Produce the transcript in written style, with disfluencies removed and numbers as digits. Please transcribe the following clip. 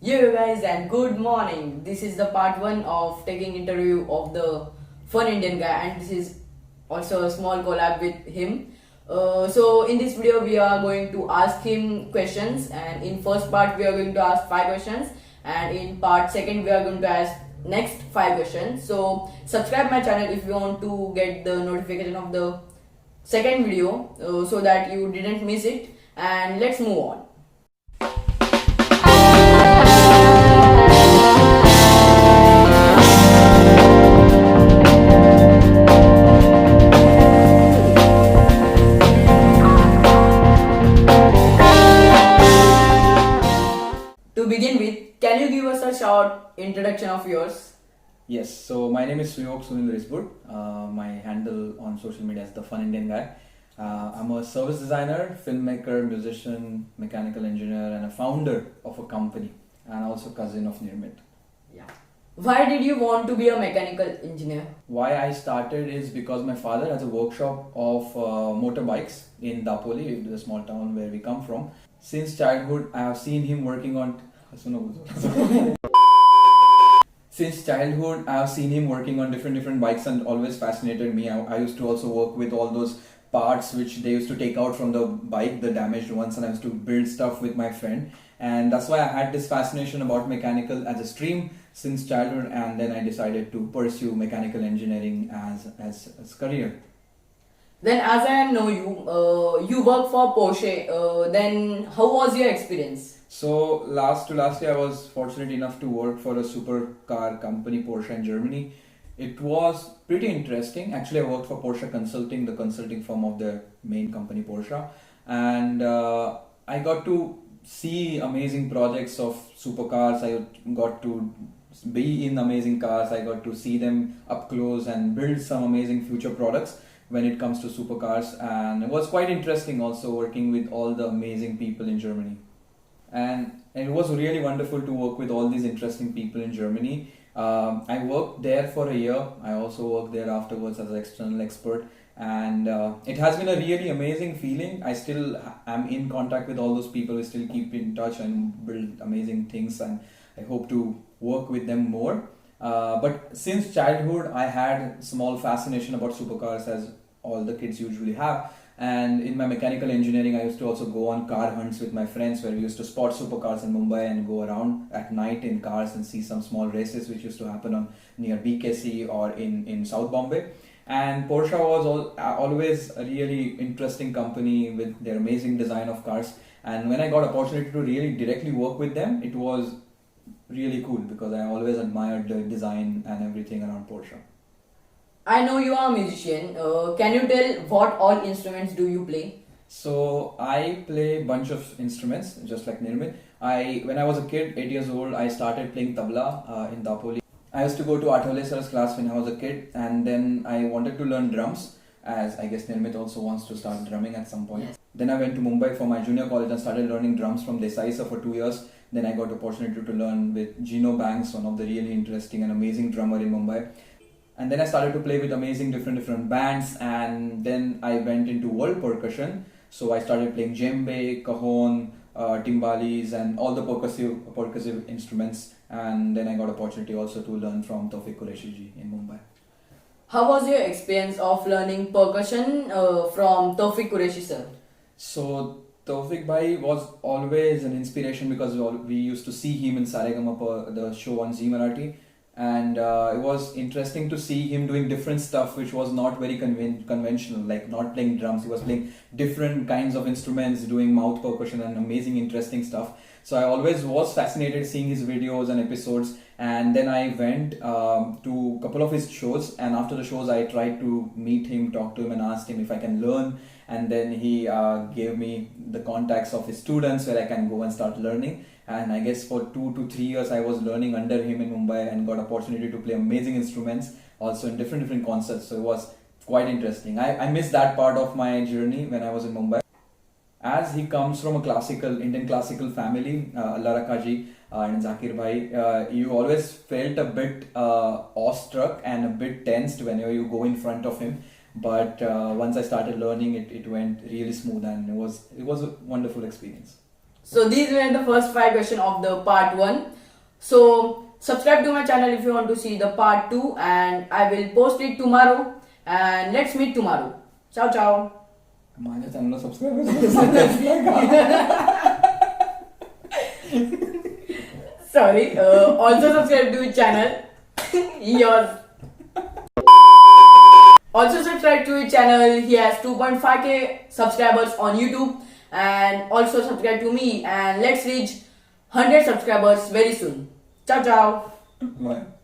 You guys and good morning. This is the part 1 of taking interview of the fun Indian guy, and this is also a small collab with him. So in this video we are going to ask him questions, and in first part we are going to ask 5 questions, and in part second we are going to ask next 5 questions. So subscribe my channel if you want to get the notification of the second video, so that you didn't miss it, and let's move on. To begin with, can you give us a short introduction of yours? Yes, so my name is Suyog Sunil Risbud. My handle on social media is The Fun Indian Guy. I'm a service designer, filmmaker, musician, mechanical engineer, and a founder of a company, and also cousin of Nirmit. Yeah. Why did you want to be a mechanical engineer? Why I started is because my father has a workshop of motorbikes in Dapoli, the small town where we come from. Since childhood, I have seen him working on. Since childhood, I have seen him working on different bikes and always fascinated me. I used to also work with all those parts which they used to take out from the bike, the damaged ones, and I used to build stuff with my friend. And that's why I had this fascination about mechanical as a stream since childhood, and then I decided to pursue mechanical engineering as career. Then, as I know you, you work for Porsche. Then, how was your experience? So last year, I was fortunate enough to work for a supercar company, Porsche in Germany. It was pretty interesting. Actually, I worked for Porsche Consulting, the consulting firm of the main company Porsche, and I got to see amazing projects of supercars. I got to be in amazing cars. I got to see them up close and build some amazing future products when it comes to supercars. And it was quite interesting also working with all the amazing people in Germany. And it was really wonderful to work with all these interesting people in Germany. I worked there for a year. I also worked there afterwards as an external expert, and it has been a really amazing feeling. I still am in contact with all those people. We still keep in touch and build amazing things, and I hope to work with them more. But since childhood, I had small fascination about supercars, as all the kids usually have. And in my mechanical engineering, I used to also go on car hunts with my friends, where we used to spot supercars in Mumbai and go around at night in cars and see some small races which used to happen on near BKC or in South Bombay. And Porsche was always a really interesting company with their amazing design of cars. And when I got opportunity to really directly work with them, it was really cool because I always admired the design and everything around Porsche. I know you are a musician. Can you tell what all instruments do you play? So I play a bunch of instruments, just like Nirmit. When I was a kid, 8 years old, I started playing tabla in Dapoli. I used to go to Athole sir's class when I was a kid, and then I wanted to learn drums, as I guess Nirmit also wants to start drumming at some point. Yes. Then I went to Mumbai for my junior college and started learning drums from Desai sir for 2 years. Then I got the opportunity to learn with Gino Banks, one of the really interesting and amazing drummer in Mumbai. And then I started to play with amazing different bands, and then I went into world percussion. So I started playing djembe, cajon, timbales, and all the percussive instruments. And then I got opportunity also to learn from Tawfiq Qureshi ji in Mumbai. How was your experience of learning percussion from Tawfiq Qureshi sir? So Tawfiq Bhai was always an inspiration because we used to see him in Saregama, the show on Zee Marathi. And it was interesting to see him doing different stuff which was not very conventional, like not playing drums. He was playing different kinds of instruments, doing mouth percussion and amazing interesting stuff. So I always was fascinated seeing his videos and episodes, and then I went to a couple of his shows, and after the shows I tried to meet him, talk to him and asked him if I can learn, and then he gave me the contacts of his students where I can go and start learning. And I guess for 2 to 3 years I was learning under him in Mumbai and got opportunity to play amazing instruments also in different concerts. So it was quite interesting. I missed that part of my journey when I was in Mumbai. As he comes from a Indian classical family, Allah Rakha ji and Zakir Bhai, you always felt a bit awestruck and a bit tensed whenever you go in front of him. But once I started learning, it went really smooth, and it was a wonderful experience. So these were the first 5 questions of the part 1. So subscribe to my channel if you want to see the part 2, and I will post it tomorrow, and let's meet tomorrow. Ciao ciao. माझ्या चॅनलला subscribe Sorry. Also subscribe to his channel. Yours. Also subscribe to his channel. He has 2.5k subscribers on YouTube, and also subscribe to me, and let's reach 100 subscribers very soon. Ciao ciao. Bye.